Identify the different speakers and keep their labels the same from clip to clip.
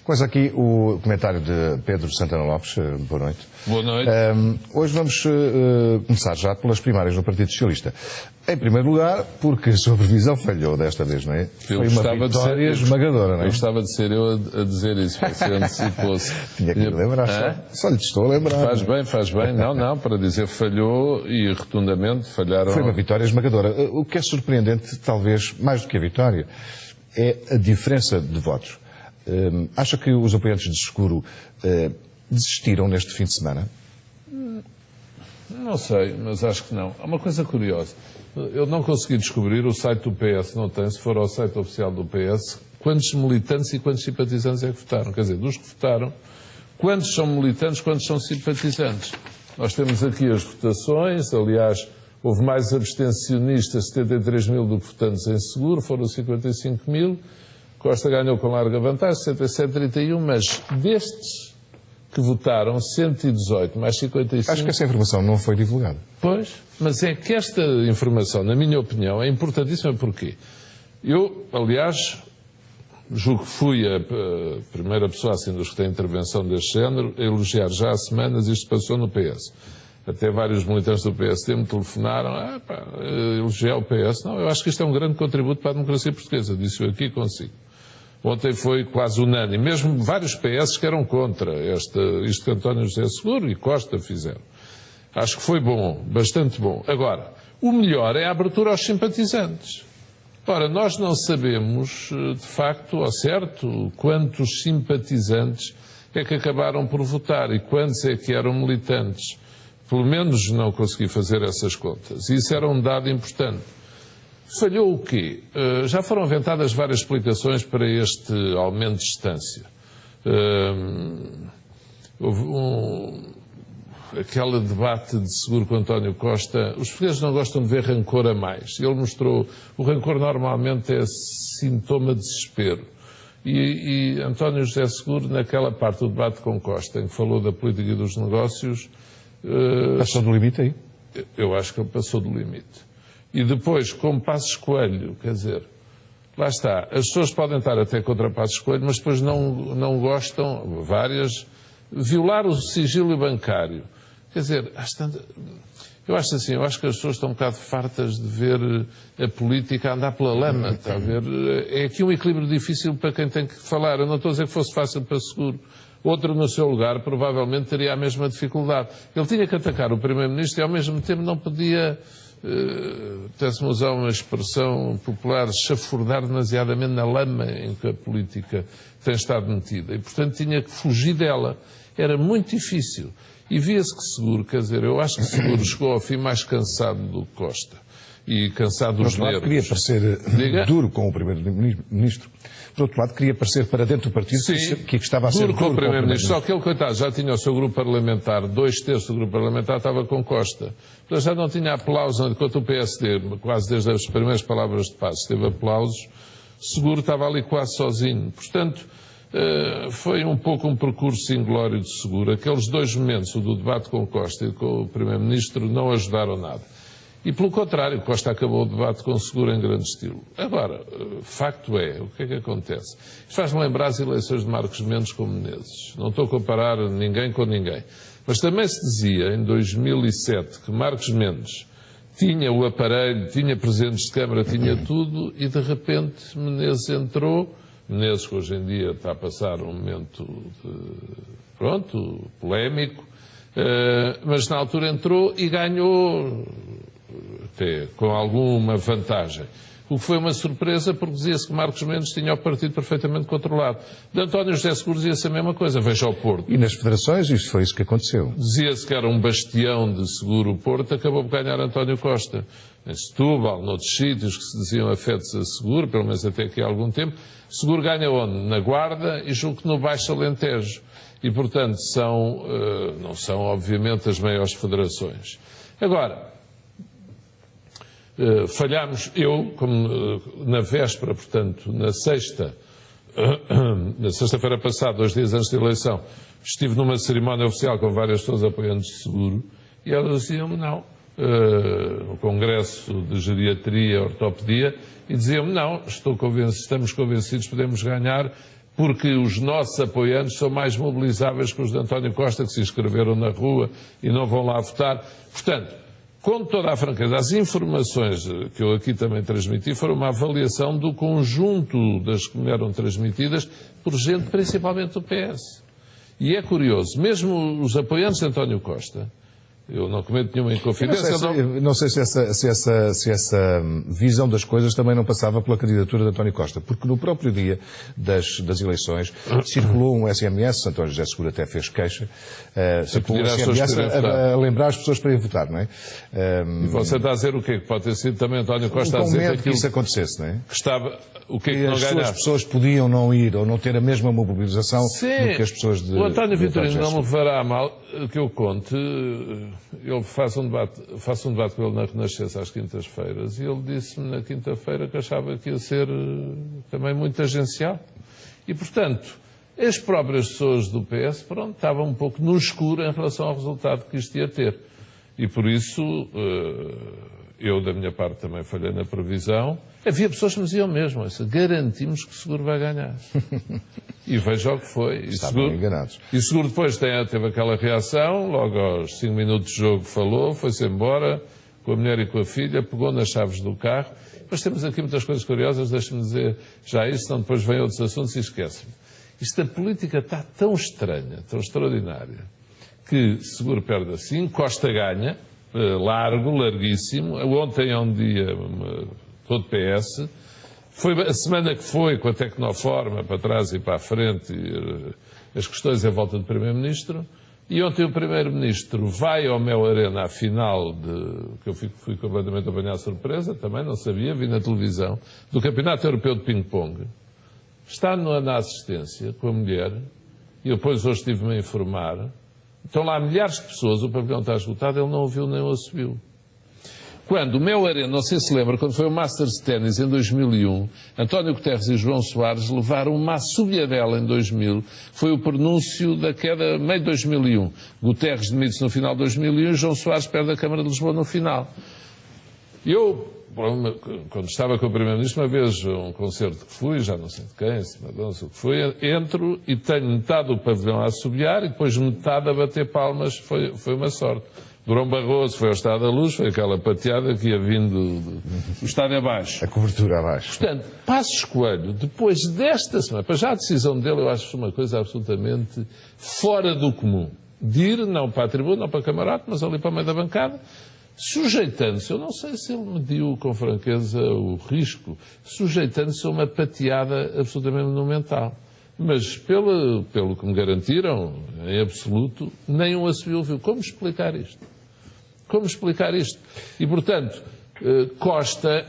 Speaker 1: Começa aqui o comentário de Pedro Santana Lopes. Boa noite.
Speaker 2: Boa noite.
Speaker 1: Hoje vamos começar já pelas primárias no Partido Socialista. Em primeiro lugar, porque a sua previsão falhou desta vez, não é? Foi uma vitória esmagadora, não é?
Speaker 2: Eu gostava de ser eu a dizer isso, para ser antecipou-se.
Speaker 1: Tinha que me lembrar, só lhe estou a lembrar.
Speaker 2: Faz bem. Não, para dizer falhou e rotundamente falharam.
Speaker 1: Foi uma vitória esmagadora. O que é surpreendente, talvez, mais do que a vitória, é a diferença de votos. Acha que os apoiantes de Seguro desistiram neste fim de semana?
Speaker 2: Não sei, mas acho que não. Há uma coisa curiosa. Eu não consegui descobrir, o site do PS não tem, se for ao site oficial do PS, quantos militantes e quantos simpatizantes é que votaram. Quer dizer, dos que votaram, quantos são militantes, quantos são simpatizantes. Nós temos aqui as votações, aliás, houve mais abstencionistas, 73 mil, do que votantes em Seguro, foram 55 mil. Costa ganhou com larga vantagem, 67-31, mas destes que votaram, 118 mais 55...
Speaker 1: Acho que essa informação não foi divulgada.
Speaker 2: Pois, mas é que esta informação, na minha opinião, é importantíssima. Porquê? Eu, aliás, julgo que fui a primeira pessoa, assim, dos que têm intervenção deste género, a elogiar já há semanas, isto passou no PS. Até vários militantes do PSD me telefonaram, elogiar o PS. Não, eu acho que isto é um grande contributo para a democracia portuguesa, disse eu aqui consigo. Ontem foi quase unânime, mesmo vários PS que eram contra isto que António José Seguro e Costa fizeram. Acho que foi bom, bastante bom. Agora, o melhor é a abertura aos simpatizantes. Ora, nós não sabemos, de facto, ao certo, quantos simpatizantes é que acabaram por votar e quantos é que eram militantes. Pelo menos não consegui fazer essas contas. Isso era um dado importante. Falhou o quê? Já foram inventadas várias explicações para este aumento de distância. Houve aquele debate de Seguro com António Costa. Os portugueses não gostam de ver rancor a mais. Ele mostrou, o rancor normalmente é sintoma de desespero. E António José Seguro, naquela parte do debate com Costa, em que falou da política e dos negócios...
Speaker 1: Passou do limite aí?
Speaker 2: Eu acho que ele passou do limite. E depois, como Passos Coelho, quer dizer, lá está, as pessoas podem estar até contra Passos Coelho, mas depois não gostam, várias, violar o sigilo bancário. Quer dizer, eu acho assim, eu acho que as pessoas estão um bocado fartas de ver a política andar pela lama, está a ver? É aqui um equilíbrio difícil para quem tem que falar. Eu não estou a dizer que fosse fácil para Seguro. Outro no seu lugar provavelmente teria a mesma dificuldade. Ele tinha que atacar o Primeiro-Ministro e ao mesmo tempo não podia, até-se-me usar uma expressão popular, chafurdar demasiadamente na lama em que a política tem estado metida. E, portanto, tinha que fugir dela. Era muito difícil. E via-se que Seguro, quer dizer, eu acho que Seguro chegou ao fim mais cansado do que Costa. E cansado dos nervos.
Speaker 1: Queria parecer duro com o Primeiro-Ministro. Por outro lado, queria parecer para dentro do partido que estava a ser
Speaker 2: duro com o Primeiro-Ministro. Só que ele, coitado, já tinha o seu grupo parlamentar, 2/3 do grupo parlamentar estava com Costa. Então já não tinha aplausos, enquanto o PSD, quase desde as primeiras palavras de Passos, teve aplausos, Seguro estava ali quase sozinho. Portanto, foi um pouco um percurso inglório de Seguro. Aqueles dois momentos, o do debate com Costa e com o Primeiro-Ministro, não ajudaram nada. E, pelo contrário, Costa acabou o debate com Seguro em grande estilo. Agora, facto é, o que é que acontece? Isto faz-me lembrar as eleições de Marcos Mendes com Menezes. Não estou a comparar ninguém com ninguém. Mas também se dizia, em 2007, que Marcos Mendes tinha o aparelho, tinha presidentes de Câmara, tinha tudo, e de repente Menezes entrou. Menezes, que hoje em dia está a passar um momento, polémico, mas na altura entrou e ganhou... até com alguma vantagem. O que foi uma surpresa, porque dizia-se que Marcos Mendes tinha o partido perfeitamente controlado. De António José Seguro dizia-se a mesma coisa, veja o Porto.
Speaker 1: E nas federações isto foi isso que aconteceu.
Speaker 2: Dizia-se que era um bastião de Seguro o Porto, acabou por ganhar António Costa. Em Setúbal, noutros sítios que se diziam afetos a Seguro, pelo menos até aqui há algum tempo. Seguro ganha onde? Na Guarda e julgo que no Baixo Alentejo. E, portanto, não são, obviamente, as maiores federações. Agora... falhámos, como na véspera, portanto, na sexta-feira passada, 2 dias antes da eleição, estive numa cerimónia oficial com várias pessoas apoiantes de Seguro e elas diziam-me, não, no Congresso de Geriatria, Ortopedia, e diziam-me, não, estamos convencidos que podemos ganhar porque os nossos apoiantes são mais mobilizáveis que os de António Costa, que se inscreveram na rua e não vão lá votar. Portanto, com toda a franqueza, as informações que eu aqui também transmiti foram uma avaliação do conjunto das que me eram transmitidas por gente principalmente do PS. E é curioso, mesmo os apoiantes de António Costa, eu não cometo nenhuma inconfidência.
Speaker 1: Não sei se essa visão das coisas também não passava pela candidatura de António Costa, porque no próprio dia das eleições circulou um SMS, António José Seguro até fez queixa, circulou um SMS a lembrar as pessoas para ir votar, não é?
Speaker 2: E você está a dizer o quê? Que pode ter sido também António Costa a dizer
Speaker 1: que isso acontecesse, não é?
Speaker 2: Que estava, o que é que não ganhasse?
Speaker 1: As pessoas podiam não ir ou não ter a mesma mobilização
Speaker 2: Sim,
Speaker 1: do que as pessoas de...
Speaker 2: O António Vitorino não me levará a mal que eu conte. Eu faço um debate com ele na Renascença às quintas-feiras e ele disse-me na quinta-feira que achava que ia ser também muito agencial. E, portanto, as próprias pessoas do PS, pronto, estavam um pouco no escuro em relação ao resultado que isto ia ter. E por isso, eu da minha parte também falhei na previsão. Havia pessoas que me diziam mesmo, garantimos que o Seguro vai ganhar. E veja o que foi.
Speaker 1: Estavam enganados.
Speaker 2: E o Seguro depois teve aquela reação, logo aos 5 minutos de jogo falou, foi-se embora com a mulher e com a filha, pegou nas chaves do carro. Depois temos aqui muitas coisas curiosas, deixe-me dizer já isso, senão depois vêm outros assuntos e esquece-me. Isto da política está tão estranha, tão extraordinária, que Seguro perde assim, Costa ganha, larguíssimo. Ontem é um dia todo PS. Foi a semana que foi, com a Tecnoforma para trás e para a frente, as questões em volta do Primeiro-Ministro. E ontem o Primeiro-Ministro vai ao Mel Arena à final, que eu fui completamente apanhado à surpresa, também não sabia, vi na televisão, do Campeonato Europeu de Ping-Pong. Está na assistência com a mulher, e depois hoje estive-me a informar. Estão lá milhares de pessoas, o pavilhão está esgotado, ele não ouviu nem o subiu. Quando o Mel Arena, não sei se lembra, quando foi o Masters de Ténis em 2001, António Guterres e João Soares levaram uma assobiadela em 2000, foi o prenúncio da queda meio de 2001. Guterres demite-se no final de 2001 e João Soares perde a Câmara de Lisboa no final. Eu, quando estava com o Primeiro-Ministro, uma vez um concerto que fui, já não sei de quem, se Madonça, o que foi, entro e tenho metade do pavilhão a assobiar e depois metade a bater palmas, foi uma sorte. Durão Barroso foi ao Estado da Luz, foi aquela pateada que ia vindo do estádio abaixo.
Speaker 1: A cobertura abaixo.
Speaker 2: Portanto, Passos Coelho, depois desta semana, para já a decisão dele, eu acho uma coisa absolutamente fora do comum. De ir, não para a tribuna, não para a camarote, mas ali para o meio da bancada, sujeitando-se, eu não sei se ele mediu com franqueza o risco, sujeitando-se a uma pateada absolutamente monumental. Mas, pelo que me garantiram, em absoluto, nenhum assobio ouviu. Como explicar isto? Como explicar isto? E, portanto, Costa,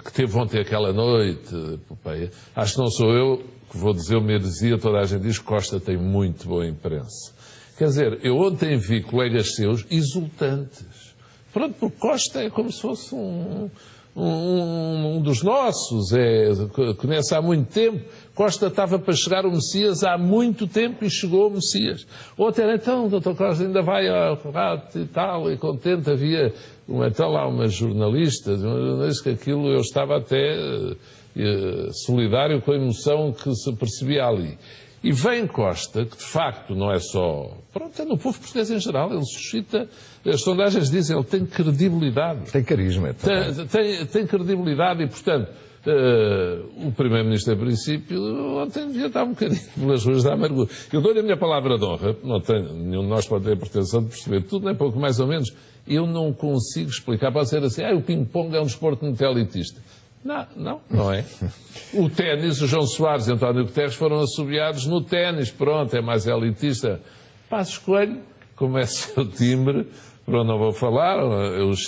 Speaker 2: que teve ontem aquela noite, acho que não sou eu que vou dizer uma heresia, toda a gente diz que Costa tem muito boa imprensa. Quer dizer, eu ontem vi colegas seus exultantes. Pronto, porque Costa é como se fosse um dos nossos, conhece há muito tempo. Costa estava para chegar o Messias há muito tempo e chegou o Messias. Outra era, então, o Dr. Costa ainda vai ao rato e tal, e contente. Havia, então, lá umas jornalistas que aquilo eu estava até solidário com a emoção que se percebia ali. E vem Costa, que de facto não é só... Pronto, é no povo português em geral, ele suscita... As sondagens dizem, ele tem credibilidade.
Speaker 1: Tem carisma.
Speaker 2: Tem credibilidade e, portanto, o Primeiro-Ministro, a princípio, ontem devia estar um bocadinho pelas ruas da amargura. Eu dou-lhe a minha palavra de honra, não tenho, nenhum de nós pode ter a pretensão de perceber tudo, nem pouco mais ou menos. Eu não consigo explicar, pode ser assim, o ping-pong é um desporto muito elitista. Não é. O ténis, o João Soares e António Guterres foram assobiados no ténis, pronto, é mais elitista. Passos Coelho, começa o timbre, por onde não vou falar,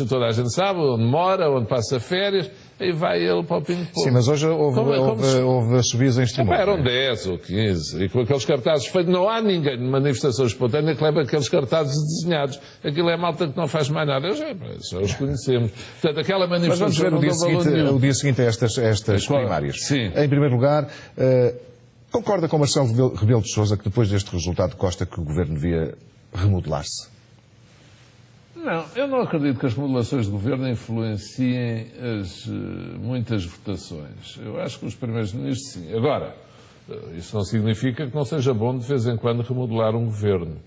Speaker 2: toda a gente sabe, onde mora, onde passa férias, aí vai ele para o ping-pong.
Speaker 1: Sim, mas hoje houve assobios em Estremoz.
Speaker 2: Eram 10 ou 15, e com aqueles cartazes feitos, não há ninguém numa manifestação espontânea que leva aqueles cartazes desenhados. Aquilo é malta que não faz mais nada. Já os conhecemos. Portanto, aquela manifestação.
Speaker 1: Mas vamos ver o dia seguinte a estas primárias.
Speaker 2: Sim.
Speaker 1: Em primeiro lugar, concorda com Marcelo Rebelo de Sousa que depois deste resultado Costa que o governo devia remodelar-se?
Speaker 2: Não, eu não acredito que as remodelações de governo influenciem muitas votações. Eu acho que os primeiros ministros, sim. Agora, isso não significa que não seja bom de vez em quando remodelar um governo.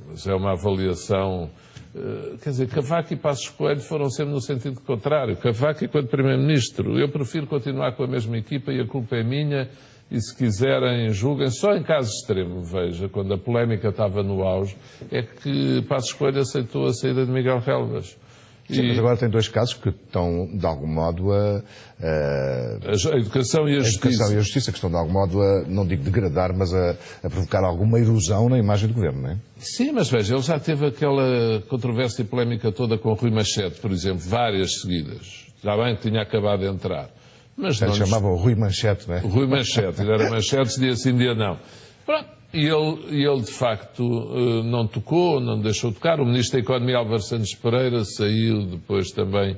Speaker 2: Mas é uma avaliação. Quer dizer, Cavaco e Passos Coelho foram sempre no sentido contrário. Cavaco, enquanto primeiro-ministro, eu prefiro continuar com a mesma equipa e a culpa é minha. E se quiserem, julguem. Só em caso extremo, veja, quando a polémica estava no auge, é que Passos Coelho aceitou a saída de Miguel Relvas.
Speaker 1: Sim, mas agora tem dois casos que estão, de algum modo, a
Speaker 2: educação e a justiça.
Speaker 1: Educação e a justiça, que estão, de algum modo, não digo degradar, mas a provocar alguma erosão na imagem do governo, não é?
Speaker 2: Sim, mas veja, ele já teve aquela controvérsia e polémica toda com o Rui Machete, por exemplo, várias seguidas. Já bem que tinha acabado de entrar. Mas
Speaker 1: não chamavam Rui Manchete, não é?
Speaker 2: O Rui Manchete, ele era Manchete, dia sim, dia não. Pronto. E ele, de facto, não tocou, não deixou tocar. O Ministro da Economia, Álvaro Santos Pereira, saiu depois também.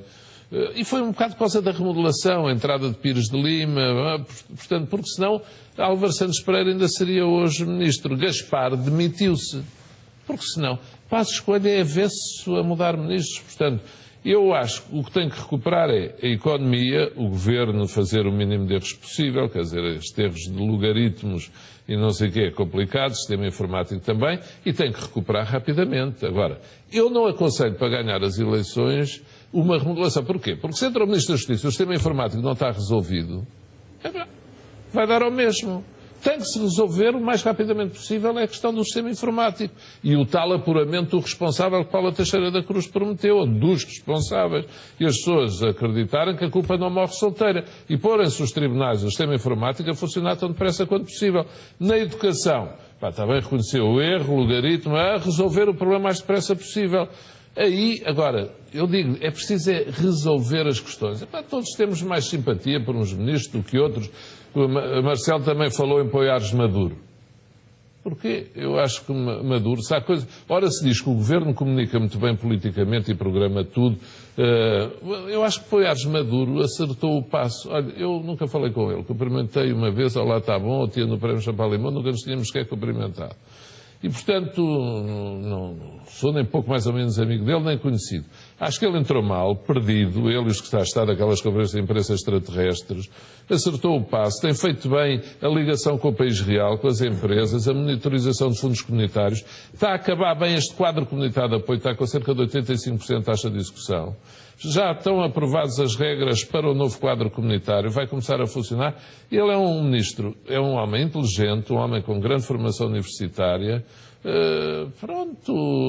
Speaker 2: E foi um bocado por causa da remodelação, a entrada de Pires de Lima, portanto, porque senão Álvaro Santos Pereira ainda seria hoje Ministro. Gaspar demitiu-se, porque senão Passos Coelho é avesso a mudar ministros, portanto. Eu acho que o que tem que recuperar é a economia, o governo fazer o mínimo de erros possível, quer dizer, estes erros de logaritmos e não sei o que é complicado, sistema informático também, e tem que recuperar rapidamente. Agora, eu não aconselho para ganhar as eleições uma remodelação. Porquê? Porque se entra o Ministro da Justiça e o sistema informático não está resolvido, vai dar ao mesmo. Tem que se resolver o mais rapidamente possível é a questão do sistema informático. E o tal apuramento do responsável que Paula Teixeira da Cruz prometeu, ou dos responsáveis, e as pessoas acreditarem que a culpa não morre solteira. E porem-se os tribunais, o sistema informático, a funcionar tão depressa quanto possível. Na educação, está bem reconhecer o erro, o logaritmo, a resolver o problema o mais depressa possível. Aí, agora, eu digo, é preciso resolver as questões. Todos temos mais simpatia por uns ministros do que outros. O Marcelo também falou em Poiares Maduro. Porquê? Eu acho que Maduro, se há coisa... Ora, se diz que o governo comunica muito bem politicamente e programa tudo. Eu acho que Poiares Maduro acertou o passo. Olha, eu nunca falei com ele. Cumprimentei uma vez, olá, está bom, ou tinha no Prémio Champalimão, nunca nos tínhamos sequer cumprimentado. E, portanto, não sou nem pouco mais ou menos amigo dele, nem conhecido. Acho que ele entrou mal, perdido, ele e os que está a estar daquelas conferências de imprensa extraterrestres, acertou o passo, tem feito bem a ligação com o país real, com as empresas, a monitorização de fundos comunitários, está a acabar bem este quadro comunitário de apoio, está com cerca de 85% de taxa de execução. Já estão aprovadas as regras para o novo quadro comunitário, vai começar a funcionar. Ele é um ministro, é um homem inteligente, um homem com grande formação universitária.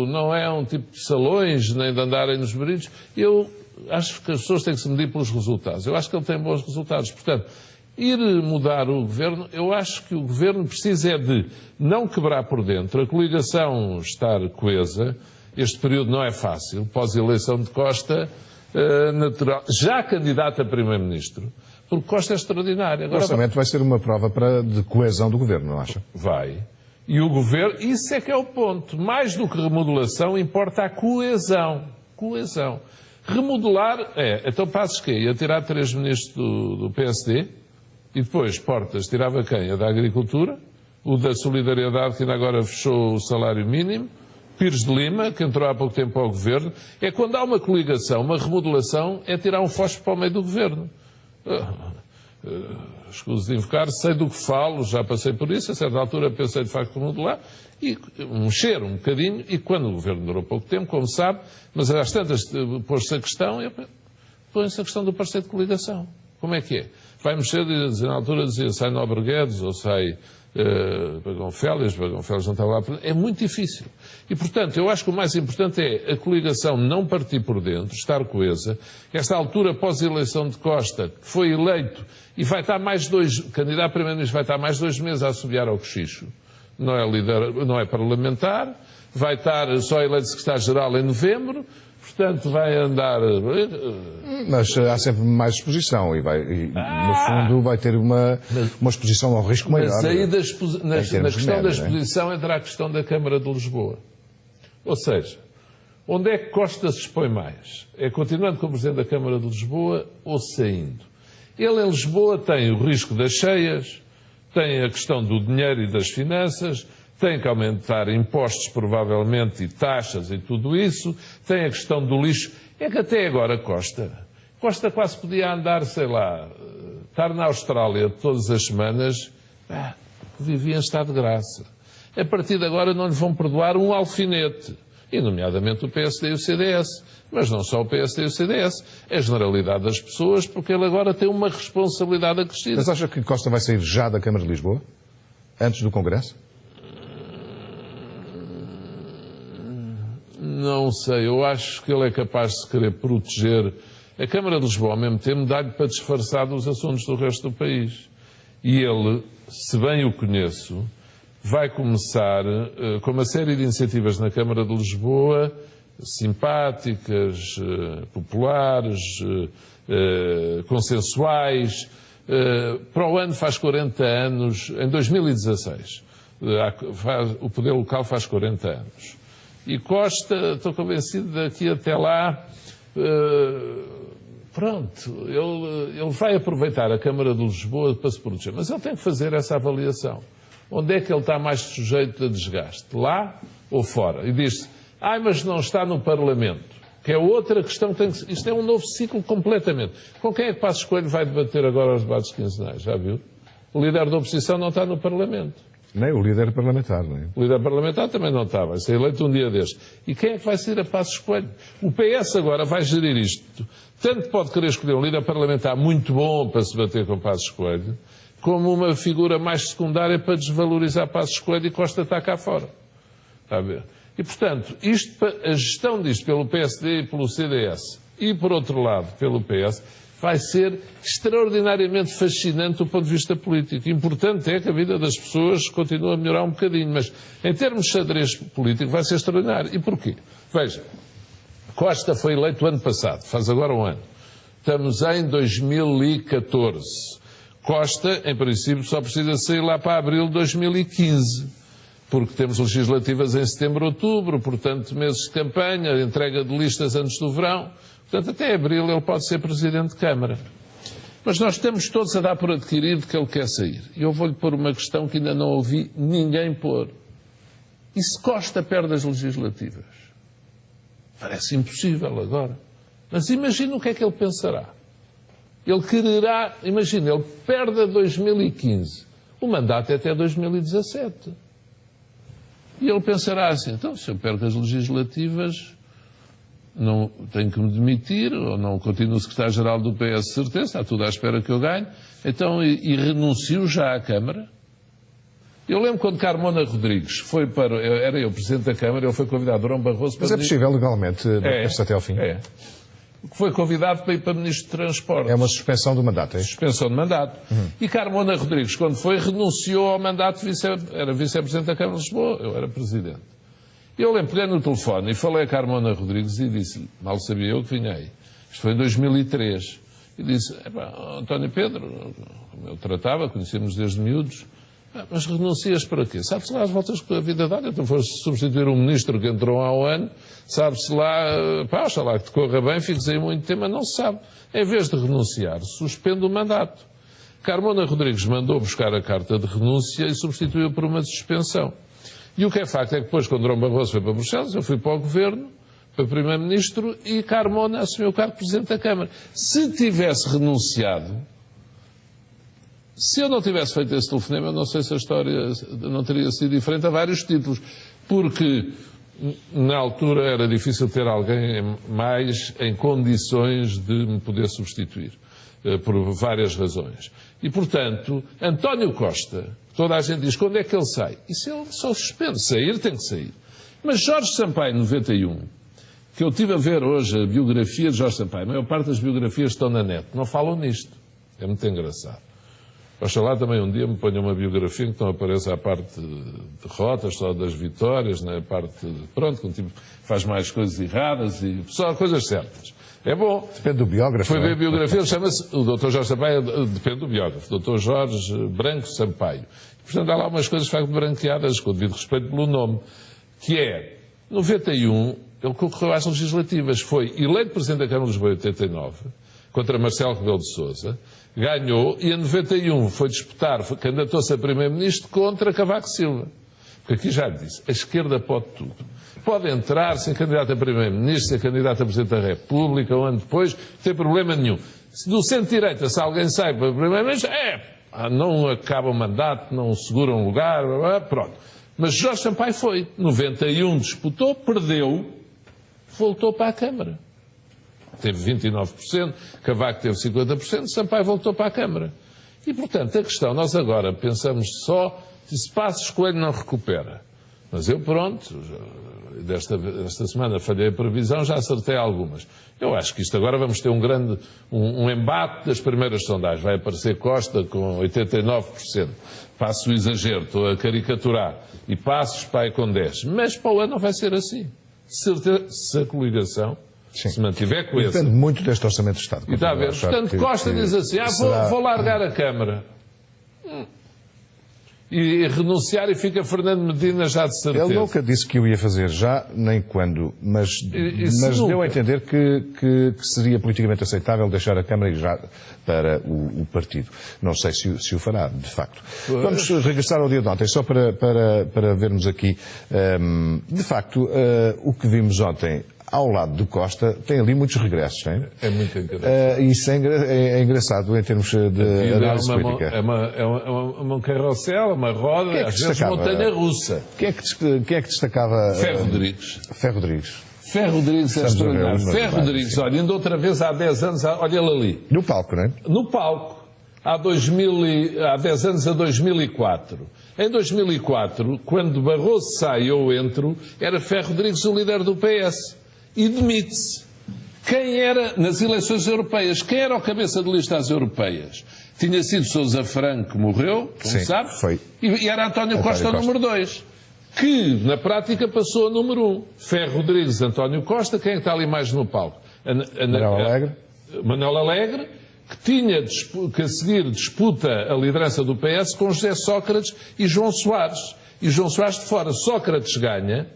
Speaker 2: Não é um tipo de salões, nem de andarem nos brilhos. Eu acho que as pessoas têm que se medir pelos resultados. Eu acho que ele tem bons resultados. Portanto, ir mudar o governo, eu acho que o governo precisa de não quebrar por dentro, a coligação estar coesa. Este período não é fácil, pós-eleição de Costa, natural, já candidato a primeiro-ministro, porque Costa é extraordinário. Agora,
Speaker 1: o orçamento vai ser uma prova de coesão do governo, não acha?
Speaker 2: Vai. E o governo, isso é que é o ponto. Mais do que remodelação, importa a coesão. Coesão. Remodelar então Passos quê? Ia tirar 3 ministros do PSD e depois Portas tirava quem? A da Agricultura, o da Solidariedade, que ainda agora fechou o salário mínimo, Pires de Lima, que entrou há pouco tempo ao governo. É quando há uma coligação, uma remodelação, é tirar um fósforo para o meio do governo. Escuso de invocar, sei do que falo, já passei por isso, a certa altura pensei de facto remodelar, e mexer um bocadinho, e quando o governo durou pouco tempo, como sabe, mas às tantas pôs-se a questão, põe-se a questão do parceiro de coligação. Como é que é? Vai mexer, na altura dizia, sai Nobre Guedes, ou sai Bagão Félix não estava lá. É muito difícil. E, portanto, eu acho que o mais importante é a coligação não partir por dentro, estar coesa. Esta altura, pós-eleição de Costa, que foi eleito e vai estar candidato a primeiro-ministro vai estar mais 2 meses a assobiar ao cochicho. Não é líder, não é parlamentar, vai estar só eleito secretário-geral em novembro. Portanto, vai andar...
Speaker 1: Mas há sempre mais exposição e no fundo, vai ter uma exposição ao risco maior.
Speaker 2: Mas aí na questão da exposição entra a questão da Câmara de Lisboa. Ou seja, onde é que Costa se expõe mais? É continuando como Presidente da Câmara de Lisboa ou saindo? Ele em Lisboa tem o risco das cheias, tem a questão do dinheiro e das finanças, tem que aumentar impostos, provavelmente, e taxas e tudo isso, tem a questão do lixo. É que até agora Costa quase podia andar, sei lá, estar na Austrália todas as semanas, vivia em estado de graça. A partir de agora não lhe vão perdoar um alfinete, e nomeadamente o PSD e o CDS. Mas não só o PSD e o CDS, é a generalidade das pessoas, porque ele agora tem uma responsabilidade acrescida.
Speaker 1: Mas acha que Costa vai sair já da Câmara de Lisboa? Antes do Congresso?
Speaker 2: Não sei, eu acho que ele é capaz de se querer proteger. A Câmara de Lisboa, ao mesmo tempo, dá-lhe para disfarçar dos assuntos do resto do país. E ele, se bem o conheço, vai começar com uma série de iniciativas na Câmara de Lisboa, simpáticas, populares, consensuais. Para o ano faz 40 anos, em 2016, o poder local faz 40 anos. E Costa, estou convencido, daqui até lá, pronto, ele vai aproveitar a Câmara de Lisboa para se proteger, mas ele tem que fazer essa avaliação. Onde é que ele está mais sujeito a desgaste? Lá ou fora? E diz-se, mas não está no Parlamento, que é outra questão que tem que... Isto é um novo ciclo completamente. Com quem é que Passos Coelho vai debater agora os debates quinzenais? Já viu? O líder da oposição não está no Parlamento.
Speaker 1: Nem o líder parlamentar, não é?
Speaker 2: O líder parlamentar também não está, vai ser eleito um dia deste. E quem é que vai ser a Passos Coelho? O PS agora vai gerir isto. Tanto pode querer escolher um líder parlamentar muito bom para se bater com Passos Coelho, como uma figura mais secundária para desvalorizar Passos Coelho, e Costa está cá fora. Está a ver? E, portanto, a gestão disto pelo PSD e pelo CDS, e, por outro lado, pelo PS, vai ser extraordinariamente fascinante do ponto de vista político. Importante é que a vida das pessoas continue a melhorar um bocadinho, mas em termos de xadrez político vai ser extraordinário. E porquê? Veja, Costa foi eleito o ano passado, faz agora um ano. Estamos em 2014. Costa, em princípio, só precisa sair lá para abril de 2015, porque temos legislativas em setembro, outubro, portanto, meses de campanha, entrega de listas antes do verão. Portanto, até abril ele pode ser Presidente de Câmara. Mas nós estamos todos a dar por adquirido que ele quer sair. E eu vou-lhe pôr uma questão que ainda não ouvi ninguém pôr. E se Costa perde as legislativas? Parece impossível agora. Mas imagina o que é que ele pensará. Ele quererá, imagina, ele perde a 2015. O mandato é até 2017. E ele pensará assim, então, se eu perco as legislativas, não tenho que me demitir, ou não continuo secretário-geral do PS, certeza, está tudo à espera que eu ganhe, então, e renuncio já à Câmara. Eu lembro quando Carmona Rodrigues foi para, era eu Presidente da Câmara, ele foi convidado, Durão Barroso, para...
Speaker 1: Mas é possível legalmente, até ao fim?
Speaker 2: É. Foi convidado para ir para Ministro de Transportes.
Speaker 1: É uma suspensão do mandato, é?
Speaker 2: Suspensão de mandato. E Carmona Rodrigues, quando foi, renunciou ao mandato, era Vice-Presidente da Câmara de Lisboa, eu era Presidente. Eu lembro, peguei no telefone e falei a Carmona Rodrigues e disse, mal sabia eu que vinha aí. Isto foi em 2003. E disse, António Pedro, como eu tratava, conhecemos desde miúdos, mas renuncias para quê? Sabe-se lá as voltas que a vida dá, então foste substituir um ministro que entrou há um ano, sabe-se lá, oxalá que te corra bem, fiques aí muito tempo, mas não se sabe. Em vez de renunciar, suspende o mandato. Carmona Rodrigues mandou buscar a carta de renúncia e substituiu por uma de suspensão. E o que é facto é que depois, quando Durão Barroso foi para Bruxelas, eu fui para o Governo, para Primeiro-Ministro, e Carmona assumiu o cargo de Presidente da Câmara. Se tivesse renunciado, se eu não tivesse feito esse telefonema, eu não sei se a história não teria sido diferente a vários títulos, porque na altura era difícil ter alguém mais em condições de me poder substituir, por várias razões. E, portanto, António Costa, toda a gente diz, quando é que ele sai? Isso ele só suspende. Sair tem que sair. Mas Jorge Sampaio, 91, que eu estive a ver hoje a biografia de Jorge Sampaio, a maior parte das biografias estão na net, não falam nisto. É muito engraçado. Oxalá também um dia me ponha uma biografia que não apareça a parte de derrotas, só das vitórias, na parte, pronto, quando tipo, faz mais coisas erradas e só coisas certas. É bom.
Speaker 1: Depende do biógrafo.
Speaker 2: Foi ver a biografia, chama-se, o Dr. Jorge Sampaio, depende do biógrafo, Dr. Jorge Branco Sampaio. Portanto, há lá umas coisas de facto branqueadas, com o devido respeito pelo nome, que é, 91, ele concorreu às legislativas, foi eleito Presidente da Câmara de Lisboa em 89, contra Marcelo Rebelo de Sousa, ganhou, e em 91 foi disputar, candidatou-se a Primeiro-Ministro contra Cavaco Silva. Porque aqui já lhe disse, a esquerda pode tudo. Pode entrar, ser candidato a primeiro-ministro, ser candidato a presidente da República, um ano depois, não tem problema nenhum. Do centro-direita, se alguém sai para primeiro-ministro, não acaba o mandato, não segura um lugar, pronto. Mas Jorge Sampaio foi. 91 disputou, perdeu, voltou para a Câmara. Teve 29%, Cavaco teve 50%, Sampaio voltou para a Câmara. E, portanto, a questão, nós agora pensamos só se Passos Coelho não recupera. Mas eu, pronto, desta semana falhei a previsão, já acertei algumas. Eu acho que isto agora vamos ter um embate das primeiras sondagens. Vai aparecer Costa com 89%. Passo o exagero, estou a caricaturar. E Passos Pai com 10%. Mas para o ano não vai ser assim. Se a coligação se mantiver coesa.
Speaker 1: Depende muito deste Orçamento de Estado.
Speaker 2: E está a ver. Portanto, Costa diz assim, vou largar a Câmara. E renunciar e fica Fernando Medina já de certeza.
Speaker 1: Ele nunca disse que o ia fazer já, nem quando, mas deu a entender que seria politicamente aceitável deixar a Câmara e já para o partido. Não sei se o fará, de facto. Vamos regressar ao dia de ontem, só para vermos aqui. De facto, o que vimos ontem ao lado do Costa, tem ali muitos regressos, não é?
Speaker 2: É muito engraçado.
Speaker 1: Isso é engraçado em termos de análise política.
Speaker 2: É uma carrossel, uma roda, às vezes montanha-russa.
Speaker 1: Quem é que destacava?
Speaker 2: Ferro Rodrigues.
Speaker 1: Ferro Rodrigues.
Speaker 2: Ferro Rodrigues é extraordinário. Ferro Rodrigues, olha, ainda outra vez há 10 anos, olha ele ali.
Speaker 1: No palco, não é?
Speaker 2: No palco. Há 10 anos a 2004. Em 2004, quando Barroso sai e eu entro, era Ferro Rodrigues o líder do PS. E demite-se. Quem era, nas eleições europeias, quem era o cabeça de lista às europeias? Tinha sido Sousa Franco, que morreu, como sabe,
Speaker 1: foi.
Speaker 2: E era António Costa o número 2, que na prática passou a número 1. Ferro Rodrigues, António Costa, quem é que está ali mais no palco? Manuel Alegre, que tinha que a seguir disputa a liderança do PS com José Sócrates e João Soares. E João Soares de fora. Sócrates ganha.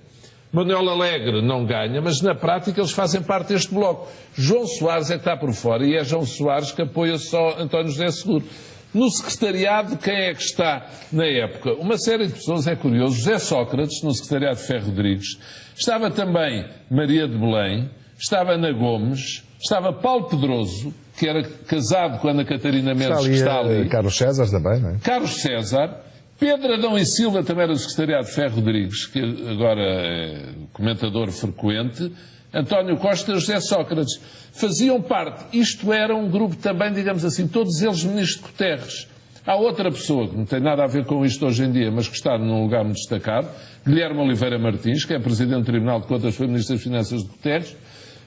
Speaker 2: Manuel Alegre não ganha, mas na prática eles fazem parte deste bloco. João Soares é que está por fora e é João Soares que apoia só António José Seguro. No secretariado, quem é que está na época? Uma série de pessoas, é curioso. José Sócrates, no secretariado de Ferro Rodrigues. Estava também Maria de Belém, estava Ana Gomes, estava Paulo Pedroso, que era casado com Ana Catarina Mendes, que está ali.
Speaker 1: Carlos César também, não é?
Speaker 2: Carlos César. Pedro Adão e Silva também era do secretariado de Ferro Rodrigues, que agora é comentador frequente. António Costa e José Sócrates faziam parte. Isto era um grupo também, digamos assim, todos eles ministros de Guterres. Há outra pessoa que não tem nada a ver com isto hoje em dia, mas que está num lugar muito destacado, Guilherme Oliveira Martins, que é presidente do Tribunal de Contas, foi ministro das Finanças de Guterres.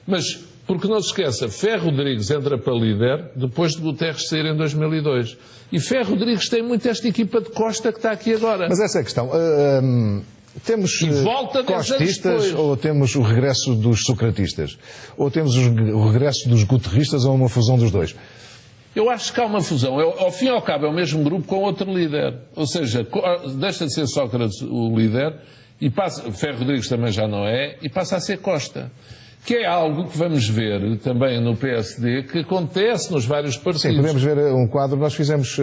Speaker 2: Mas, porque não se esqueça, Ferro Rodrigues entra para líder depois de Guterres sair em 2002. E Ferro Rodrigues tem muito esta equipa de Costa que está aqui agora.
Speaker 1: Mas essa é a questão. Temos costistas ou temos o regresso dos socratistas? Ou temos o regresso dos guterristas ou uma fusão dos dois?
Speaker 2: Eu acho que há uma fusão. Ao fim e ao cabo é o mesmo grupo com outro líder. Ou seja, deixa de ser Sócrates o líder, e Ferro Rodrigues também já não é, e passa a ser Costa. Que é algo que vamos ver também no PSD, que acontece nos vários partidos.
Speaker 1: Sim, podemos ver um quadro, nós fizemos...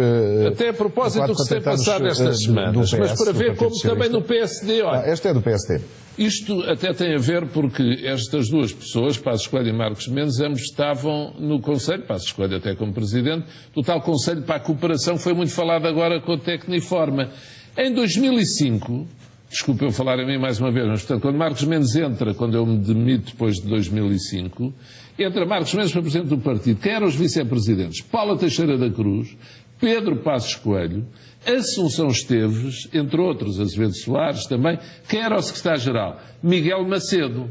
Speaker 2: Até a propósito do que se tem passado estas semanas, mas para ver como também no PSD, olha...
Speaker 1: Este é do PSD.
Speaker 2: Isto até tem a ver porque estas duas pessoas, Passos Coelho e Marcos Mendes, ambos estavam no Conselho, Passos Coelho até como Presidente, do tal Conselho para a Cooperação, que foi muito falado agora com a Tecniforma. Em 2005... Desculpe eu falar a mim mais uma vez, mas portanto, quando Marcos Mendes entra, quando eu me demito depois de 2005, entra Marcos Mendes para Presidente do Partido. Quem eram os vice-presidentes? Paula Teixeira da Cruz, Pedro Passos Coelho, Assunção Esteves, entre outros, Azevedo Soares também. Quem era o secretário-geral? Miguel Macedo.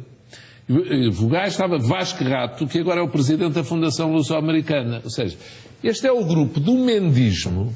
Speaker 2: Vogais estava Vasco Rato, que agora é o Presidente da Fundação Luso-Americana. Ou seja, este é o grupo do mendismo,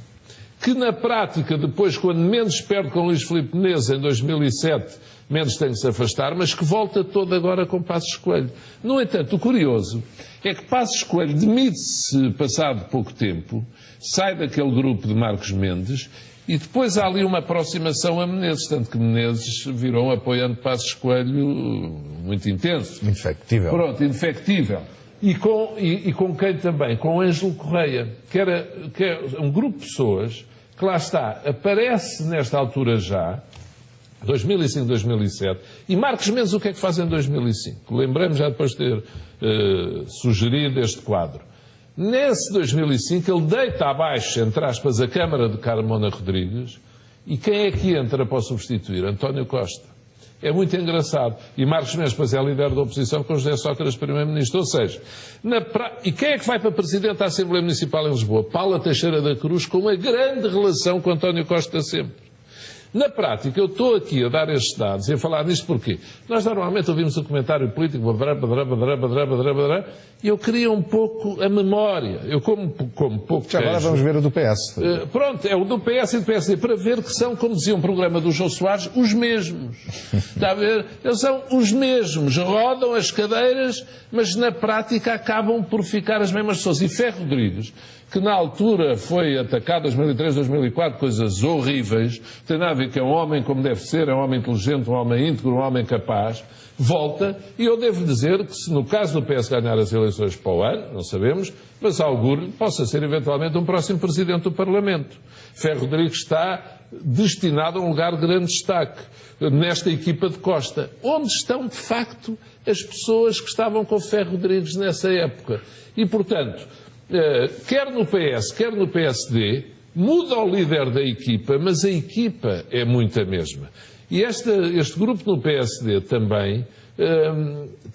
Speaker 2: que na prática, depois, quando Mendes perde com Luís Filipe Menezes, em 2007, Mendes tem que se afastar, mas que volta todo agora com Passos Coelho. No entanto, o curioso é que Passos Coelho demite-se passado pouco tempo, sai daquele grupo de Marcos Mendes, e depois há ali uma aproximação a Menezes, tanto que Menezes virou apoiando Passos Coelho muito intenso.
Speaker 1: Indefectível.
Speaker 2: Pronto, indefectível. E com quem também? Com Ângelo Correia, que é um grupo de pessoas que lá está, aparece nesta altura já, 2005, 2007. E Marcos Mendes o que é que faz em 2005? Lembramos já depois de ter sugerido este quadro. Nesse 2005 ele deita abaixo, entre aspas, a Câmara de Carmona Rodrigues, e quem é que entra para o substituir? António Costa. É muito engraçado. E Marcos Mendes, pois, é líder da oposição com José Sócrates, primeiro-ministro. Ou seja, e quem é que vai para presidente da Assembleia Municipal em Lisboa? Paula Teixeira da Cruz, com uma grande relação com António Costa sempre. Na prática, eu estou aqui a dar estes dados e a falar nisto porquê? Nós normalmente ouvimos o comentário político, e eu queria um pouco a memória. Eu como pouco
Speaker 1: Já agora vamos ver o do PS.
Speaker 2: Pronto, é o do PS e do PSD, para ver que são, como dizia um programa do João Soares, os mesmos. Está a ver? Eles são os mesmos, rodam as cadeiras, mas na prática acabam por ficar as mesmas pessoas. E Ferro Rodrigues, que na altura foi atacado em 2003, 2004, coisas horríveis, tem nada a ver que é um homem como deve ser, é um homem inteligente, um homem íntegro, um homem capaz, volta, e eu devo dizer que se no caso do PS ganhar as eleições para o ano, não sabemos, mas auguro possa ser eventualmente um próximo Presidente do Parlamento. Ferro Rodrigues está destinado a um lugar de grande destaque nesta equipa de Costa. Onde estão, de facto, as pessoas que estavam com Ferro Rodrigues nessa época? E, portanto, quer no PS, quer no PSD, muda o líder da equipa, mas a equipa é muito a mesma. E este grupo no PSD também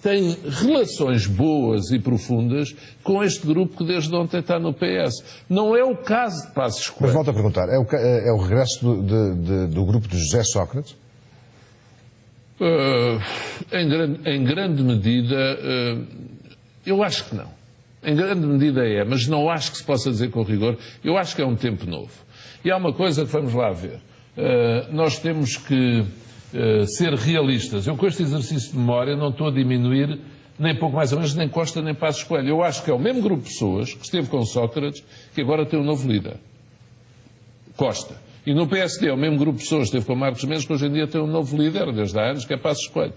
Speaker 2: tem relações boas e profundas com este grupo que desde ontem está no PS. Não é o caso de Passos Coelho.
Speaker 1: Mas volto a perguntar, é o regresso do grupo de José Sócrates?
Speaker 2: Em grande medida, eu acho que não. Em grande medida é, mas não acho que se possa dizer com rigor. Eu acho que é um tempo novo. E há uma coisa que vamos lá ver. Nós temos que ser realistas. Eu com este exercício de memória não estou a diminuir nem pouco mais ou menos, nem Costa, nem Passos Coelho. Eu acho que é o mesmo grupo de pessoas que esteve com Sócrates que agora tem um novo líder. Costa. E no PSD é o mesmo grupo de pessoas que esteve com Marcos Mendes que hoje em dia tem um novo líder, desde há anos, que é Passos Coelho.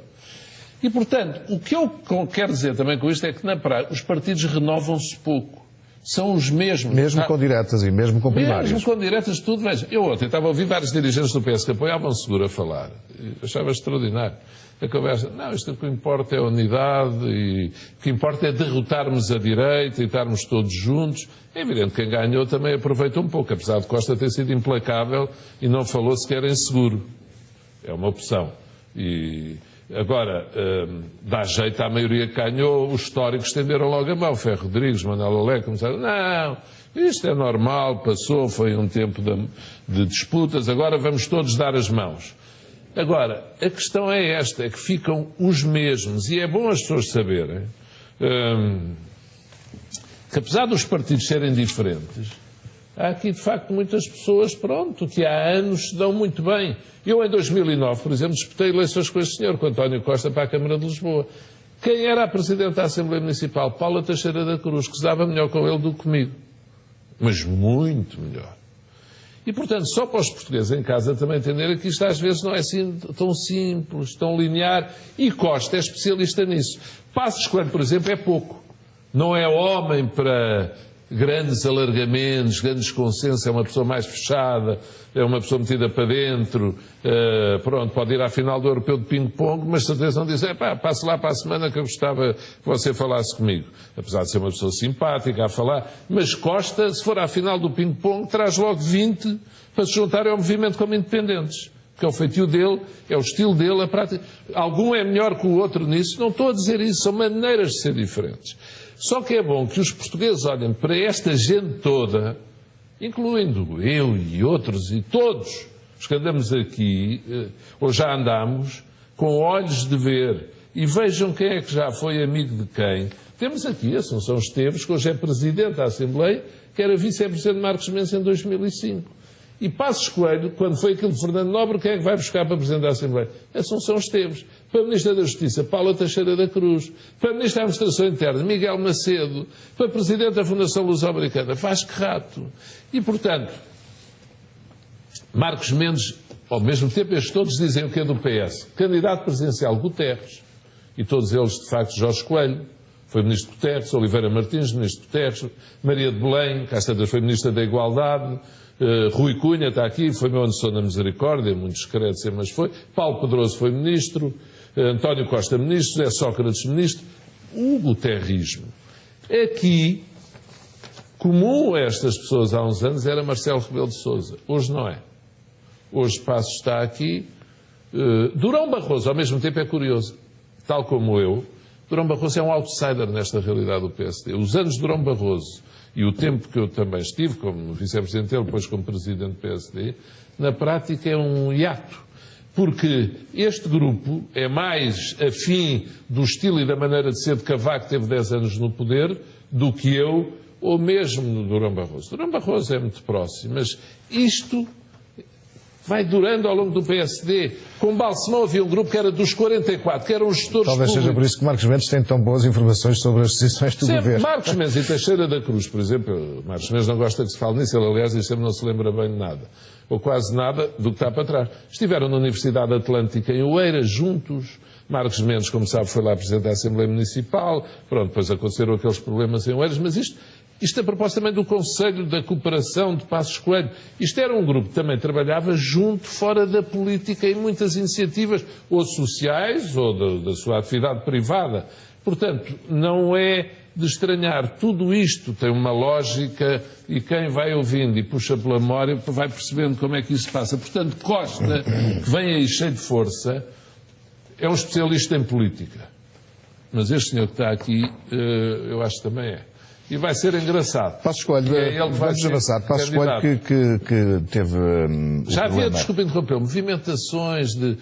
Speaker 2: E, portanto, o que eu quero dizer também com isto é que, na prática, os partidos renovam-se pouco. São os mesmos.
Speaker 1: Mesmo com diretas e mesmo com primárias.
Speaker 2: Mesmo com diretas, tudo. Veja, eu ontem estava a ouvir vários dirigentes do PS que apoiavam Seguro a falar. Eu achava extraordinário. A conversa, não, isto que importa é a unidade e o que importa é derrotarmos a direita e estarmos todos juntos. É evidente que quem ganhou também aproveita um pouco, apesar de Costa ter sido implacável e não falou sequer em seguro. É uma opção. Agora, dá jeito à maioria que ganhou, os históricos estenderam logo a mão. Ferro Rodrigues, Manuel Olé começaram, não, isto é normal, passou, foi um tempo de disputas, agora vamos todos dar as mãos. Agora, a questão é esta, é que ficam os mesmos, e é bom as pessoas saberem que apesar dos partidos serem diferentes, há aqui, de facto, muitas pessoas, que há anos se dão muito bem. Eu, em 2009, por exemplo, disputei eleições com este senhor, com António Costa, para a Câmara de Lisboa. Quem era a Presidente da Assembleia Municipal? Paula Teixeira da Cruz, que se dava melhor com ele do que comigo. Mas muito melhor. E, portanto, só para os portugueses em casa também entenderem que isto às vezes não é assim tão simples, tão linear. E Costa é especialista nisso. Passos Coelho, por exemplo, é pouco. Não é homem para grandes alargamentos, grandes consensos, é uma pessoa mais fechada, é uma pessoa metida para dentro, pode ir à final do Europeu de Ping-Pong, mas certeza não diz, passe lá para a semana que eu gostava que você falasse comigo. Apesar de ser uma pessoa simpática a falar, mas Costa, se for à final do Ping-Pong, traz logo 20 para se juntarem ao movimento como independentes. Porque é o feitio dele, é o estilo dele, a prática. Algum é melhor que o outro nisso, não estou a dizer isso, são maneiras de ser diferentes. Só que é bom que os portugueses olhem para esta gente toda, incluindo eu e outros e todos os que andamos aqui, ou já andamos, com olhos de ver, e vejam quem é que já foi amigo de quem. Temos aqui Assunção Esteves, que hoje é Presidente da Assembleia, que era Vice-Presidente de Marcos Mendes em 2005. E Passos Coelho, quando foi aquilo de Fernando Nobre, quem é que vai buscar para Presidente da Assembleia? Assunção Esteves. Para Ministra da Justiça, Paula Teixeira da Cruz. Para Ministro da Administração Interna, Miguel Macedo. Para Presidente da Fundação Luso-Americana, Vasco Rato. E, portanto, Marcos Mendes, ao mesmo tempo, estes todos dizem o que é do PS. Candidato presidencial, Guterres. E todos eles, de facto, Jorge Coelho. foi Ministro Guterres, Oliveira Martins, Ministro Guterres, Maria de Belém, cá está, foi Ministra da Igualdade, Rui Cunha está aqui, foi meu antecessor na Misericórdia, muito discreto, mas foi. Paulo Pedroso foi Ministro, António Costa Ministro, José Sócrates Ministro. O guterrismo. Aqui, comum a estas pessoas há uns anos, era Marcelo Rebelo de Sousa. Hoje não é. Hoje Passos está aqui. Durão Barroso, ao mesmo tempo, é curioso. Tal como eu, Durão Barroso é um outsider nesta realidade do PSD. Os anos de Durão Barroso e o tempo que eu também estive como vice-presidente dele, depois como presidente do PSD, na prática é um hiato. Porque este grupo é mais afim do estilo e da maneira de ser de Cavaco, que teve 10 anos no poder, do que eu, ou mesmo no Durão Barroso. Durão Barroso é muito próximo, mas isto vai durando ao longo do PSD. Com Balsemão havia um grupo que era dos 44, que eram os gestores
Speaker 1: Talvez
Speaker 2: públicos.
Speaker 1: seja por isso que Marcos Mendes tem tão boas informações sobre as decisões do governo.
Speaker 2: Marcos Mendes e Teixeira da Cruz, por exemplo, Marcos Mendes não gosta que se fale nisso, ele aliás diz sempre não se lembra bem de nada, ou quase nada do que está para trás. Estiveram na Universidade Atlântica em Oeiras, juntos. Marcos Mendes, como sabe, foi lá presidente da Assembleia Municipal, pronto, depois aconteceram aqueles problemas em Oeiras, mas isto a propósito também do Conselho da Cooperação de Passos Coelho. Isto era um grupo que também trabalhava junto, fora da política, em muitas iniciativas, ou sociais, ou da sua atividade privada. Portanto, não é de estranhar. Tudo isto tem uma lógica e quem vai ouvindo e puxa pela memória vai percebendo como é que isso passa. Portanto, Costa, que vem aí cheio de força, é um especialista em política. Mas este senhor que está aqui, eu acho que também é. E vai ser engraçado.
Speaker 1: Passos Coelho, vamos avançar. Passos Coelho que teve
Speaker 2: já havia, desculpe interromper, movimentações de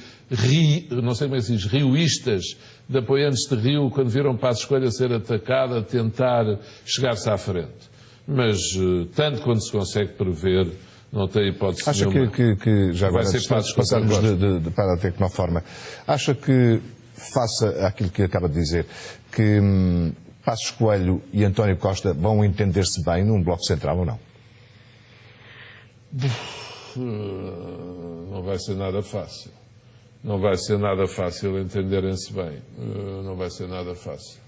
Speaker 2: não sei como é que se diz, rioístas, de apoiantes de Rio, quando viram Passos Coelho a ser atacado, a tentar chegar-se à frente. Mas, tanto quanto se consegue prever, não tem hipótese
Speaker 1: acha
Speaker 2: nenhuma.
Speaker 1: Que já agora, passarmos para a Tecnoforma, acha que, face àquilo que acaba de dizer, que Passos Coelho e António Costa vão entender-se bem num bloco central ou não?
Speaker 2: Não vai ser nada fácil. Não vai ser nada fácil entenderem-se bem. Não vai ser nada fácil.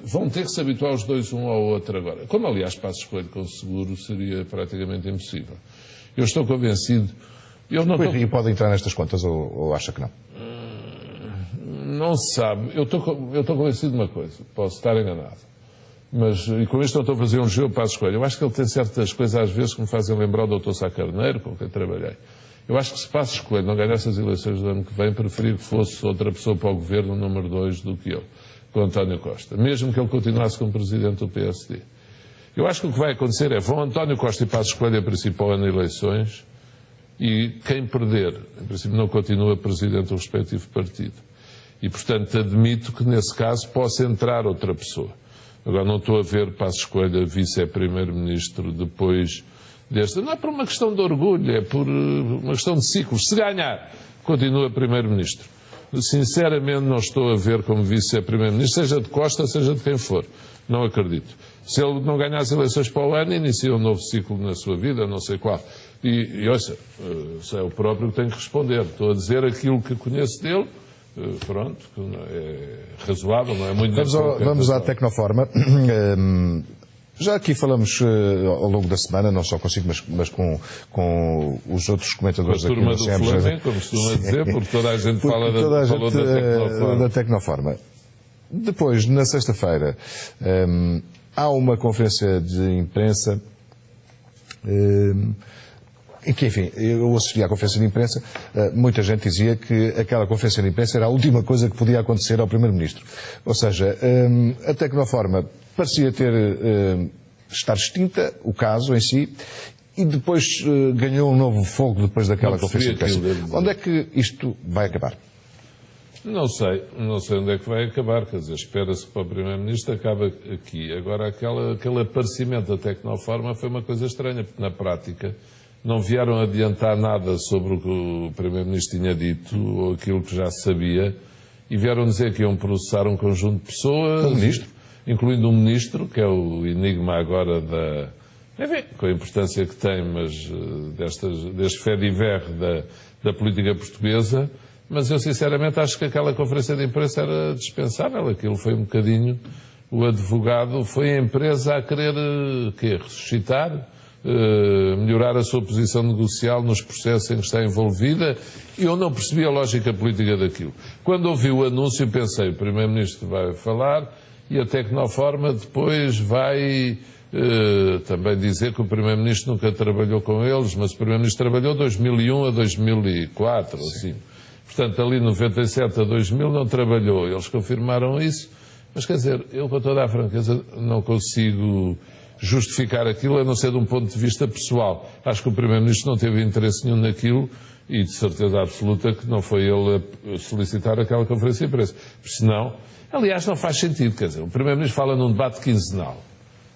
Speaker 2: Vão ter que se habituar os dois um ao outro agora. Como, aliás, Passos Coelho com seguro seria praticamente impossível. Eu estou convencido...
Speaker 1: E pode entrar nestas contas ou acha que não?
Speaker 2: Não se sabe. Eu estou convencido de uma coisa. Posso estar enganado. Mas, e com isto eu estou a fazer um jogo para a escolha. Eu acho que ele tem certas coisas às vezes que me fazem lembrar o Dr. Sá Carneiro, com quem trabalhei. Eu acho que se Passos Coelho não ganhasse as eleições do ano que vem, preferia que fosse outra pessoa para o governo número 2 do que eu, com António Costa. Mesmo que ele continuasse como presidente do PSD. Eu acho que o que vai acontecer é, vão António Costa e Passos Coelho a principal ano de eleições e quem perder, em princípio não continua presidente do respectivo partido. E, portanto, admito que, nesse caso, possa entrar outra pessoa. Agora, não estou a ver Passos Coelho a vice-primeiro-ministro depois desta... Não é por uma questão de orgulho, é por uma questão de ciclos. Se ganhar, continua primeiro-ministro. Sinceramente, não estou a ver como vice-primeiro-ministro, seja de Costa, seja de quem for. Não acredito. Se ele não ganhar as eleições para o ano, inicia um novo ciclo na sua vida, não sei qual. E ouça, é o próprio que tem que responder. Estou a dizer aquilo que conheço dele. Pronto, é razoável, não é muito...
Speaker 1: Vamos à Tecnoforma. Já aqui falamos ao longo da semana, não só consigo, mas com os outros comentadores aqui
Speaker 2: do Flamengo, como se costuma dizer, porque toda a gente falou
Speaker 1: da Tecnoforma. Depois, na sexta-feira, há uma conferência de imprensa em que, enfim, eu assisti à conferência de imprensa, muita gente dizia que aquela conferência de imprensa era a última coisa que podia acontecer ao Primeiro-Ministro. Ou seja, a Tecnoforma parecia estar extinta, o caso em si, e depois ganhou um novo fogo depois daquela conferência de imprensa. Onde é que isto vai acabar?
Speaker 2: Não sei onde é que vai acabar, quer dizer, espera-se que para o Primeiro-Ministro acabe aqui. Agora, aquele aparecimento da Tecnoforma foi uma coisa estranha, porque na prática não vieram adiantar nada sobre o que o Primeiro-Ministro tinha dito, ou aquilo que já se sabia, e vieram dizer que iam processar um conjunto de pessoas, incluindo um Ministro, que é o enigma agora enfim, com a importância que tem, mas deste fait divers da política portuguesa, mas eu sinceramente acho que aquela conferência de imprensa era dispensável. Aquilo foi um bocadinho, o advogado foi a empresa a querer ressuscitar, melhorar a sua posição negocial nos processos em que está envolvida. Eu não percebi a lógica política daquilo. Quando ouvi o anúncio pensei, o Primeiro-Ministro vai falar e a Tecnoforma depois vai também dizer que o Primeiro-Ministro nunca trabalhou com eles, mas o Primeiro-Ministro trabalhou de 2001 a 2004, assim. Portanto, ali 97 a 2000 não trabalhou. Eles confirmaram isso. Mas, quer dizer, eu, com toda a franqueza, não consigo justificar aquilo, a não ser de um ponto de vista pessoal. Acho que o Primeiro-Ministro não teve interesse nenhum naquilo e, de certeza absoluta, que não foi ele a solicitar aquela conferência de imprensa. Senão, aliás, não faz sentido. Quer dizer, o Primeiro-Ministro fala num debate quinzenal,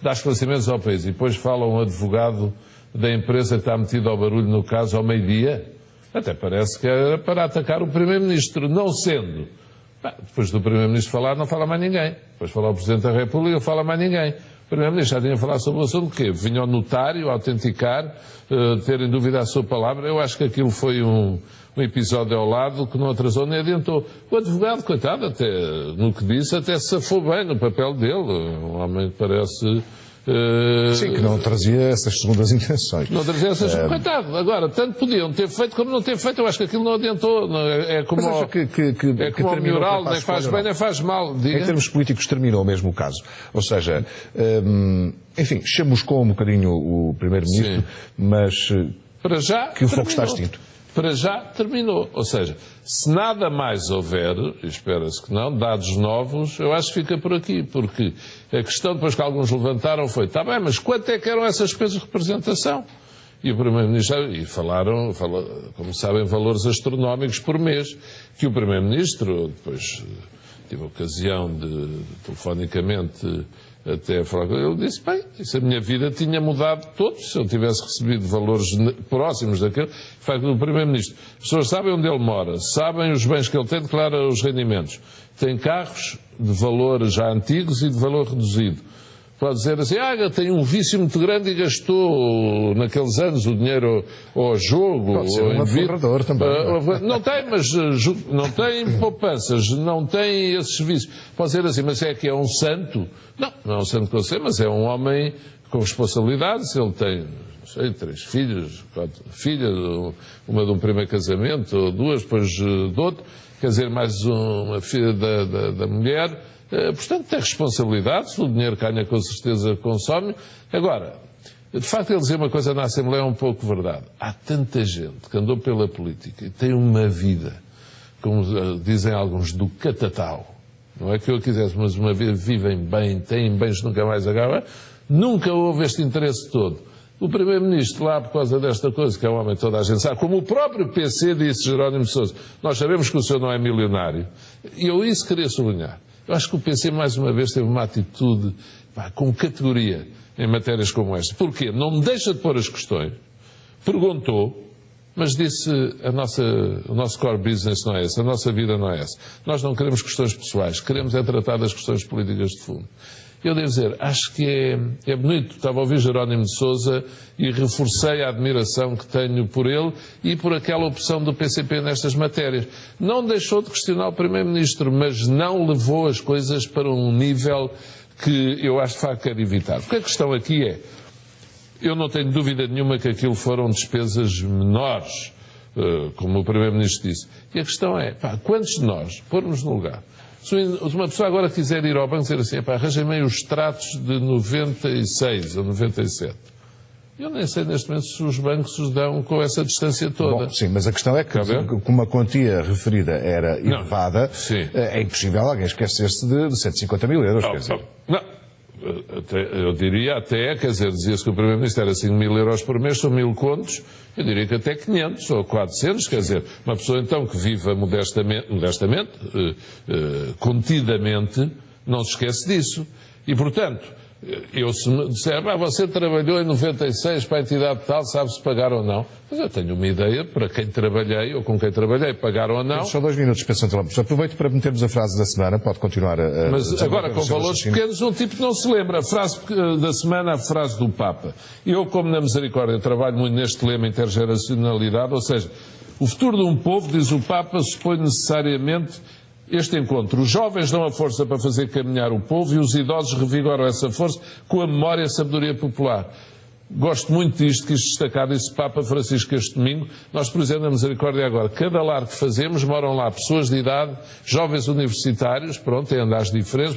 Speaker 2: dá esclarecimentos ao país e depois fala um advogado da empresa que está metido ao barulho no caso ao meio-dia. Até parece que era para atacar o Primeiro-Ministro, não sendo. Depois do Primeiro-Ministro falar, não fala mais ninguém. Depois fala o Presidente da República, não fala mais ninguém. O Primeiro-Ministro já tinha falado sobre o assunto do quê? Vinha ao notário autenticar, ter em dúvida a sua palavra. Eu acho que aquilo foi um episódio ao lado que não atrasou nem adiantou. O advogado, coitado, até no que disse, até se safou bem no papel dele. Um homem que parece...
Speaker 1: Sim, que não trazia essas segundas intenções.
Speaker 2: Não trazia essas... Coitado, agora, tanto podiam ter feito como não ter feito, eu acho que aquilo não adiantou. É como o mural, nem faz bem nem faz mal. Diga.
Speaker 1: Em termos políticos terminou mesmo o caso. Ou seja, enfim, chamuscou um bocadinho o Primeiro-Ministro, mas
Speaker 2: para já,
Speaker 1: que o fogo está extinto.
Speaker 2: Para já terminou. Ou seja, se nada mais houver, e espera-se que não, dados novos, eu acho que fica por aqui, porque a questão depois que alguns levantaram foi, está bem, mas quanto é que eram essas despesas de representação? E o Primeiro-Ministro, e falaram, como sabem, valores astronómicos por mês, que o Primeiro-Ministro, depois tive a ocasião de, telefonicamente, até falar com ele, disse, bem, isso a minha vida tinha mudado todo, se eu tivesse recebido valores próximos daquele, faz do Primeiro-Ministro. As pessoas sabem onde ele mora, sabem os bens que ele tem, declara os rendimentos. Tem carros de valor já antigos e de valor reduzido. Pode dizer assim, eu tenho um vício muito grande e gastou naqueles anos o dinheiro ao jogo.
Speaker 1: Pode ser um aforrador também.
Speaker 2: Não tem, mas não tem poupanças, não tem esses vícios. Pode dizer assim, mas é que é um santo? Não é um santo que eu sei, mas é um homem com responsabilidades. Ele tem, não sei, 3 filhos, 4 filhas, uma de um primeiro casamento, ou 2, depois de outro, quer dizer, mais uma filha da mulher. Portanto, tem responsabilidades, o dinheiro que ganha com certeza consome. Agora, de facto, ele dizer uma coisa na Assembleia é um pouco verdade. Há tanta gente que andou pela política e tem uma vida, como dizem alguns, do catatau. Não é que eu quisesse, mas uma vida vivem bem, têm bens que nunca mais acabam. Nunca houve este interesse todo. O Primeiro-Ministro, lá por causa desta coisa, que é um homem toda a gente sabe, como o próprio PC disse, Jerónimo de Sousa, nós sabemos que o senhor não é milionário. E eu isso queria sublinhar. Eu acho que o PC, mais uma vez, teve uma atitude com categoria em matérias como esta. Porquê? Não deixa de pôr as questões, perguntou, mas disse o nosso core business não é esse, a nossa vida não é essa. Nós não queremos questões pessoais, queremos é tratar das questões políticas de fundo. Eu devo dizer, acho que é bonito. Estava a ouvir Jerónimo de Sousa e reforcei a admiração que tenho por ele e por aquela opção do PCP nestas matérias. Não deixou de questionar o Primeiro-Ministro, mas não levou as coisas para um nível que eu acho de facto quero evitar. Porque a questão aqui é, eu não tenho dúvida nenhuma que aquilo foram despesas menores, como o Primeiro-Ministro disse. E a questão é, quantos de nós pormos no lugar? Se uma pessoa agora quiser ir ao banco e dizer assim, arranjem-me os extratos de 96 ou 97. Eu nem sei neste momento se os bancos os dão com essa distância toda.
Speaker 1: Bom, sim, mas a questão é que, como a quantia referida era elevada, é impossível alguém esquecer-se de 150 mil euros. Quer dizer.
Speaker 2: Não. Eu diria até, quer dizer, dizia-se que o Primeiro-Ministro era 5 mil euros por mês, são 1000 contos, eu diria que até 500 ou 400, quer dizer, uma pessoa então que viva modestamente, contidamente, não se esquece disso. E, portanto, eu se me disser, você trabalhou em 96 para a entidade tal, sabe se pagar ou não? Mas eu tenho uma ideia, para quem trabalhei, ou com quem trabalhei, pagar ou não.
Speaker 1: Só 2 minutos, pensando lá. Aproveito para metermos a frase da semana, pode continuar a...
Speaker 2: Mas agora, com valores pequenos, um tipo não se lembra. A frase da semana, a frase do Papa. Eu, como na Misericórdia, trabalho muito neste lema intergeracionalidade, ou seja, O futuro de um povo, diz o Papa, supõe necessariamente este encontro. Os jovens dão a força para fazer caminhar o povo e os idosos revigoram essa força com a memória e a sabedoria popular. Gosto muito disto, quis destacar, disse o Papa Francisco este domingo. Nós, por exemplo, na Misericórdia agora, cada lar que fazemos, moram lá pessoas de idade, jovens universitários, pronto, têm andares diferentes,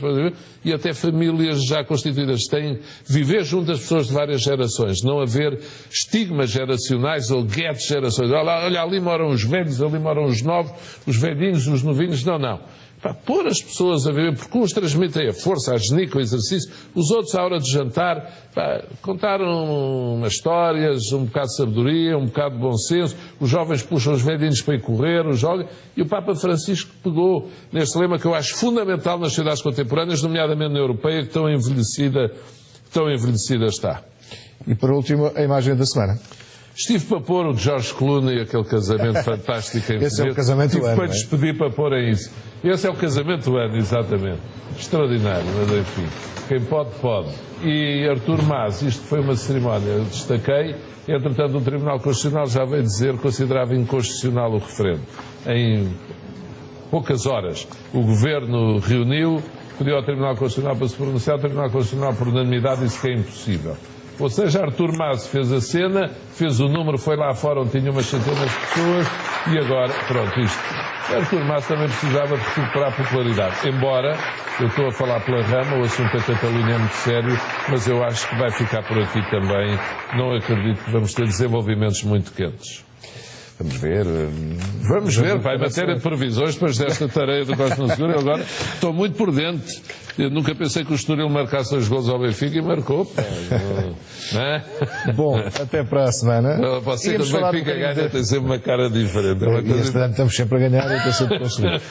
Speaker 2: e até famílias já constituídas. Têm viver junto às pessoas de várias gerações, não haver estigmas geracionais ou guetos geracionais. Olha, ali moram os velhos, ali moram os novos, os velhinhos, os novinhos. Não. Para pôr as pessoas a viver, porque uns transmitem a força, a genica, o exercício, os outros, à hora de jantar, contaram umas histórias, um bocado de sabedoria, um bocado de bom senso, os jovens puxam os velhinhos para ir correr, e o Papa Francisco pegou neste lema que eu acho fundamental nas sociedades contemporâneas, nomeadamente na europeia, que tão envelhecida está.
Speaker 1: E por último, a imagem da semana.
Speaker 2: Estive para pôr o de George Clooney, aquele casamento fantástico em
Speaker 1: Esse é o casamento do ano,
Speaker 2: para despedir para pôr em isso. Esse é o casamento do ano, exatamente. Extraordinário, mas enfim. Quem pode, pode. E Artur Mas, isto foi uma cerimónia, eu destaquei. Entretanto, o Tribunal Constitucional já veio dizer que considerava inconstitucional o referendo. Em poucas horas, o Governo reuniu, pediu ao Tribunal Constitucional para se pronunciar, o Tribunal Constitucional, por unanimidade, disse que é impossível. Ou seja, Artur Mas fez a cena, fez o número, foi lá fora onde tinha umas centenas de pessoas e agora, pronto, isto. Artur Mas também precisava de recuperar popularidade. Embora, eu estou a falar pela rama, o assunto da Catalunha é muito sério, mas eu acho que vai ficar por aqui também. Não acredito que vamos ter desenvolvimentos muito quentes.
Speaker 1: Vamos ver.
Speaker 2: Vamos ver, em matéria de previsões, depois desta tarefa do Costa no Seguro, eu agora estou muito por dentro. Eu nunca pensei que o Estoril marcasse 2 gols ao Benfica e marcou. Não é?
Speaker 1: Bom, até para a semana.
Speaker 2: Você que o Benfica ganha tem sempre uma cara diferente.
Speaker 1: E este ano estamos sempre a ganhar e estou sempre a conseguir.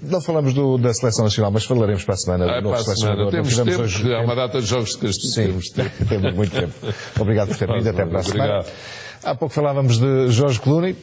Speaker 1: Não falamos da Seleção Nacional, mas falaremos para a semana.
Speaker 2: Para a semana. Temos tempo,
Speaker 1: hoje...
Speaker 2: há uma data de jogos de castigo.
Speaker 1: Sim, temos muito tempo. Obrigado por ter vindo. Até para a semana.
Speaker 2: Obrigado.
Speaker 1: Há pouco falávamos de George Clooney.